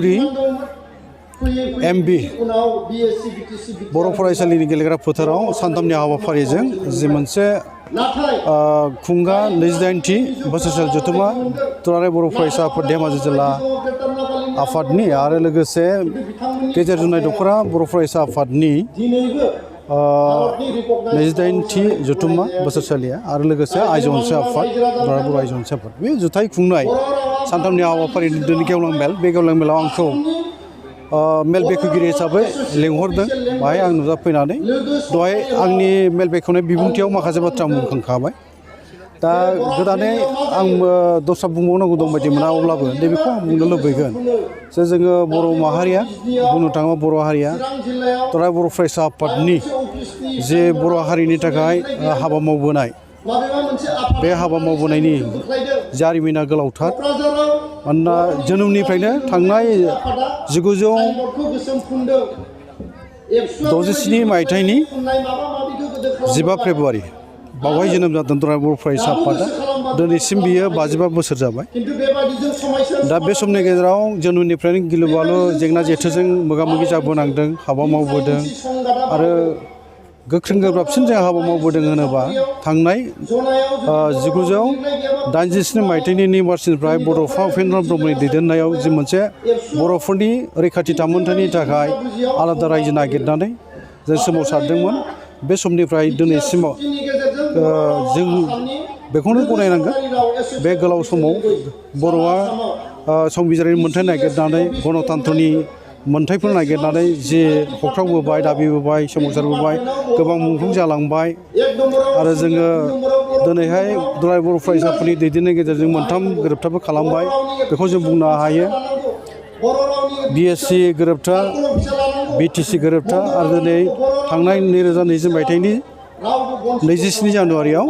बिथुरि MB बर' फरायसालिनि गेलेग्रा फोथाराव सानथामनि हाबाफारिजों जि मोनसे खुंगा 28थि बोसोरसालि जथुम्मा दुलाराय बर' फरायसा आफाद धेमाजि जिल्ला आफादनि आरो लोगोसे गेजेर जुनाय दख'रा बर' फरायसा आफादनि 28थि जथुम्मा बोसोरसालिया आरो लोगोसे आइजो अनसाय आफाद दुलाराय बर' आइजो अनसाय आफाद बे जुथाइ खुंनाय सानथामनि हाबाफारिनि दिनै गेवलां मेल बे गेवलां मेलाव आंखौ मेल बेखेवगिरि हिसाबै लिंहरदों बाहाय आं नुजाफैनानै दहाय आंनि मेल बेखेवनाय बिबुंथियाव माखासे बाथ्रा बुंखांखाबाय दा गोदानै आं दस्रा बुंबावनांगौ दंबायदि मोना अब्लाबो नैबेखौ आं बुंनो लुबैगोन जे जोङो बर' माहारिया बुंनो थाङोबा बर' हारिया दुलाराय बर' फरायसा आफादनि जे बर' हारिनि थाखाय हाबा मावबोनाय बे हाबा मावबोनायनि जारिमिना गोलावथार मानोना जोनोमनिफ्रायनो थांनाय 1967 मायथाइनि 15 फेब्रुवारि बावहाय जोनोम जादों दुलाराय बर' फरायसा आफादा दिनैसिम बियो 55 बोसोर जाबाय दा बे समनि गेजेराव जोनोमनिफ्रायनो गिलु बालु जेंना जेथोजों मोगा मोगि जाबोनांदों हाबा मावबोदों आरो गोख्रों गोब्राबसिन जों हाबा मावबोदों होनोबा थांनाय 1987 मायथाइनि 2 मार्चनिफ्राय बड'फा उपेन्द्र ब्रह्मनि दैदेननायाव जि मोनसे बर'फोरनि रैखाथि थामोन्थायनि थाखाय आलादा रायजो नागिरनानै जों सोमावसारदोंमोन बे समनिफ्राय दिनैसिमाव जों बेखौनो गनायनांगोन बे गोलाव समाव बर'आ संबिजिरारि मोन्थाइ नागिरनानै गणतन्त्रनि मोन्थाइफोर नागिरनानै जे होख्रावबोबाय दाबिबोबाय सोमावसारबोबाय गोबां मुंख्लं जालांबाय आरो जोङो दिनैहाय दुलाराय बर' फरायसाफोरनि दैदेननायनि गेजेरजों मोनथाम गोरोबथाबो खालामबाय बेखौ जों बुंनो हायो BSc गोरोबथा BTC गोरोबथा आरो दिनै थांनाय 2020 मायथाइनि 27 जानुवारियाव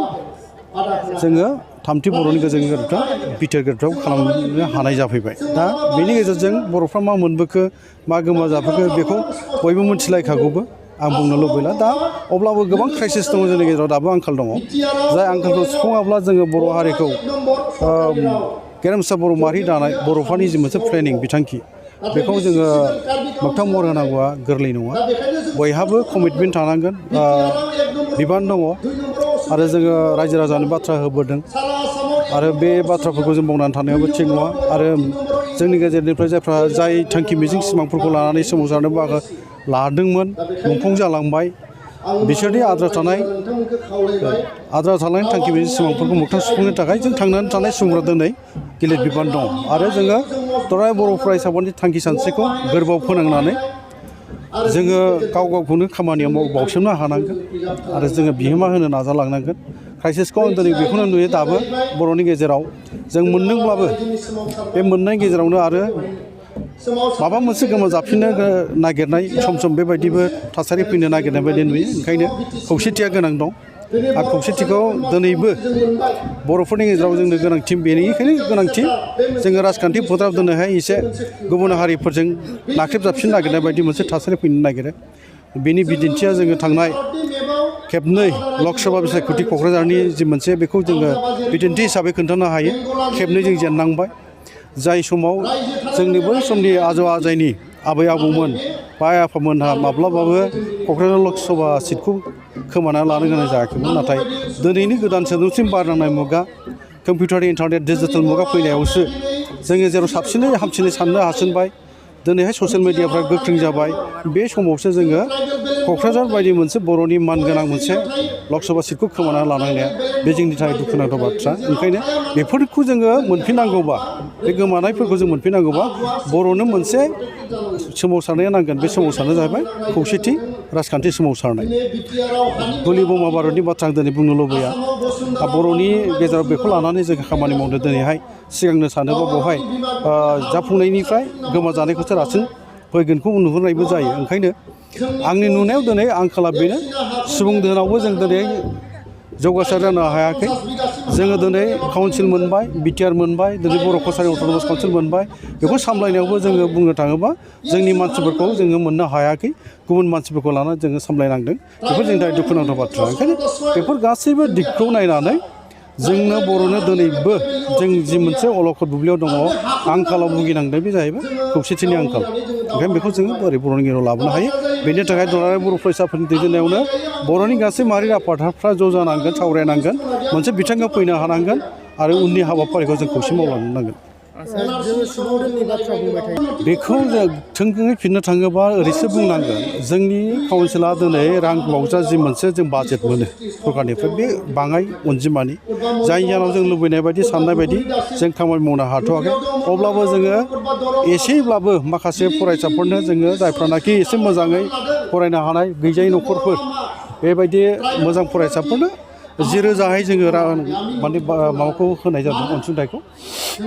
जोङो थामथि बर'नि गोजोन गोरोबथा बिटिआर गोरोबथाखौ खालामनो हानाय जाफैबाय दा बेनि गेजेरजों बर'फ्रा मा मोनबोखो मा गोमा जाबोखो बेखौ बयबो मिथिलायखागौबो आं बुंनो लुबैला दा अब्लाबो गोबां क्राइसिस दङ जोंनि गेजेराव दाबो आंखाल दङ जाय आंखालखौ सुफुङाब्ला जोङो बर' हारिखौ गेरेमसा बर' माहारि दानाय बर'फोरनि जि मोनसे प्लेनिं बिथांखि बेखौ जोङो मोगथां महर होनांगौआ गोरलै नङा बयहाबो कमिटमेन्ट थानांगोन बिबान दङ आरो जोङो रायजो राजानि बाथ्रा होबोदों आरो बे बाथ्राफोरखौ जों मावनानै थानायाबो थिग नङा आरो जोंनि गेजेरनिफ्राय जायफ्रा जाय थांखि मिजिं सिमांफोरखौ लानानै सोमावसारनो बाहागो लादोंमोन मुंख्लं जालांबाय बिसोरनि आद्रा थानाय थांखि मिजिं सिमांफोरखौ मोगथां सुफुंनो थाखाय जों थांनानै थानाय सुबुंफ्रा दिनै गिलिर बिबान दं आरो जोङो दुलाराय बर' फरायसाफोरनि थांखि सानस्रिखौ गोरबोआव फोनांनानै जोङो गाव गावखौनो खामानियाव बावसोमनो हानांगोन आरो जोङो बिहोमा होनो नाजालांनांगोन क्राइसिसखौ आं दिनै बेखौनो नुयो दाबो बर'नि गेजेराव जों मोनदोंब्लाबो बे मोननायनि गेजेरावनो आरो माबा मोनसे गोमा जाफिननो नागिरनाय सम सम बेबायदिबो थासारि फैनो नागिरनाय बायदि नुयो ओंखायनो खौसेथिया गोनां दं आरो खौसेथिखौ दिनैबो बर'फोरनि गेजेराव जोंनो गोनांथि बेनिखायनो गोनांथि जोङो राजखान्थि फोथाराव दिनैहाय एसे गुबुन हारिफोरजों नाख्रेबजाबसिन नागिरनाय बायदि मोनसे थासारि फैनो नागिरो बेनि बिदिन्थिया जोङो थांनाय खेबनै लकसभा बिसायख'थि क'क्राझारनि जि मोनसे बेखौ जोङो बिदिन्थि हिसाबै खोन्थानो हायो खेबनै जों जेननांबाय जाय समाव जोंनि बै समनि आजौ आजैनि आबै आबौमोन बा आइ आफामोनहा माब्लाबाबो क'क्राझार लकसभा सिटखौ खोमाना लानो गोनां जायाखैमोन नाथाय दिनैनि गोदान सोदोमस्रि बारनांनाय मुगा कम्पिउटार इन्टारनेट डिजिटेल मुगा फैनायावसो जोङो जेराव साबसिनै हामसिनै साननो हासिनबाय दिनैहाय ससियेल मिडियाफ्रा गोख्रों जाबाय बे समावसो जोङो क'क्राझार बायदि मोनसे बर'नि मानगोनां मोनसे लकसभा सिटखौ खोमाना लानांनाया बे जोंनि थाखाय दुखुनांथाव बाथ्रा ओंखायनो बेफोरखौ जोङो मोनफिननांगौबा बे गोमानायफोरखौ जों मोनफिननांगौबा बर'नो मोनसे सोमावसारनाया नांगोन बे सोमावसारनाया जाहैबाय खौसेथि राजखान्थि सोमावसारनाय गुलि बमा भारतनि बाथ्रा आं दिनै बुंनो लुबैया बर'नि गेजेराव बेखौ लानानै जों खामानि मावनो दिनैहाय सिगांनो सानोबा बेवहाय जाफुंनायनिफ्राय गोमाजानायखौसो रासिन फैगोनखौ नुहुरनायबो जायो ओंखायनो आंनि नुनायाव दिनै आंखाला बेनो सुबुं धोनावबो जों दिनै जौगासार जानो हायाखै जोङो दिनै काउन्सिल मोनबाय बिटिआर मोनबाय दिनै बर' कसारि अट'नमास काउन्सिल मोनबाय बेखौ सामलायनायावबो जोङो बुंनो थाङोबा जोंनि मानसिफोरखौ जोङो मोननो हायाखै गुबुन मानसिफोरखौ लानानै जोङो सामलायनांदों बेफोर जोंनि थाखाय दुखुनांथाव बाथ्रा ओंखायनो बेफोर गासैबो दिगखौ नायनानै जोंनो बर'नो दिनैबो जों जि मोनसे अलखद बुब्लियाव दङ आंखालाव भुगिनांदों बे जाहैबाय खौसेथिनि आंखाल ओंखायनो बेखौ जोङो बोरै बर'नि गेजेराव लाबोनो हायो बेनि थाखाय दुलाराय बर' फरायसाफोरनि दैदेननायावनो बर'नि गासै माहारि आफादफ्रा ज' जानांगोन सावरायनांगोन मोनसे बिथांखियाव फैनो हानांगोन आरो उननि हाबाफारिखौ जों खौसे मावलांनो नांगोन जोङो सुबुं धोननि बाथ्रा बुंबाय थायो बेखौ जों थोंजोङै फिननो थाङोबा ओरैसो बुंनांगोन जोंनि काउन्सिला दिनै रां बावजा जि मोनसे जों बाजेट मोनो सरकारनिफ्राय बे बाङाय अनजिमानि जायनि जाहोनाव जों लुबैनाय बायदि साननाय बायदि जों खामानि मावनो हाथ'वाखै अब्लाबो जोङो एसेब्लाबो माखासे फरायसाफोरनो जोङो जायफ्रानाखि एसे मोजाङै फरायनो हानाय गैजायै न'खरफोर बेबायदि मोजां फरायसाफोरनो 10,000हाय जोङो माने माबाखौ होनाय जादों अनसुंथाइखौ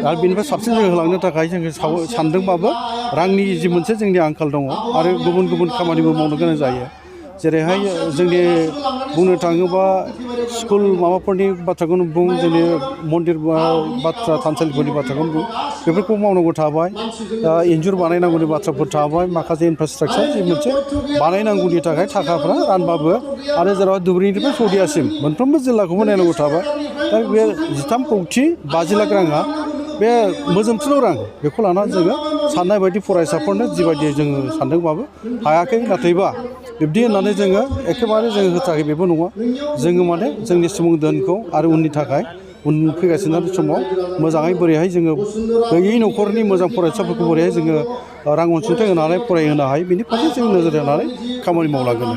आरो बेनिफ्राय साबसिन जों होलांनो थाखाय जोङो सानदोंबाबो रांनि जि मोनसे जोंनि आंखाल दङ आरो गुबुन गुबुन खामानिबो मावनो गोनां जायो जेरैहाय जोंनि बुंनो थाङोबा स्कुल माबाफोरनि बाथ्राखौनो बुं जोंनि मन्दिर बाथ्रा थानसालिफोरनि बाथ्राखौनो बुं बेफोरखौ मावनांगौ थाबाय इन्जुर बानायनांगौनि बाथ्राफोर थाबाय माखासे इनफ्रास्ट्राकचार जि मोनसे बानायनांगौनि थाखाय थाखाफ्रा रानबाबो आरो जेराव धुबुरीनिफ्राय सौदियासिम मोनफ्रोमबो जिल्लाखौबो नायनांगौ थाबाय दा बे 13 कौटि 50 लाख राङा बे मोजोमथ्रु रां बेखौ लानानै जोङो साननाय बायदि फरायसाफोरनो जिबायदि जोङो सानदोंबाबो हायाखै नाथायबा बिब्दि होननानै जोङो एखेबारे जोङो होथाराखै बेबो नङा जोङो माने जोंनि सुबुं धोनखौ आरो उननि थाखाय उन फैगासिनो समाव मोजाङै बोरैहाय जोङो गैयै न'खरनि मोजां फरायसाफोरखौ बोरैहाय जोङो रां अनसुंथाइ होनानै फरायहोनो हायो बेनि फारसे जों नोजोर होनानै खामानि मावलांगोन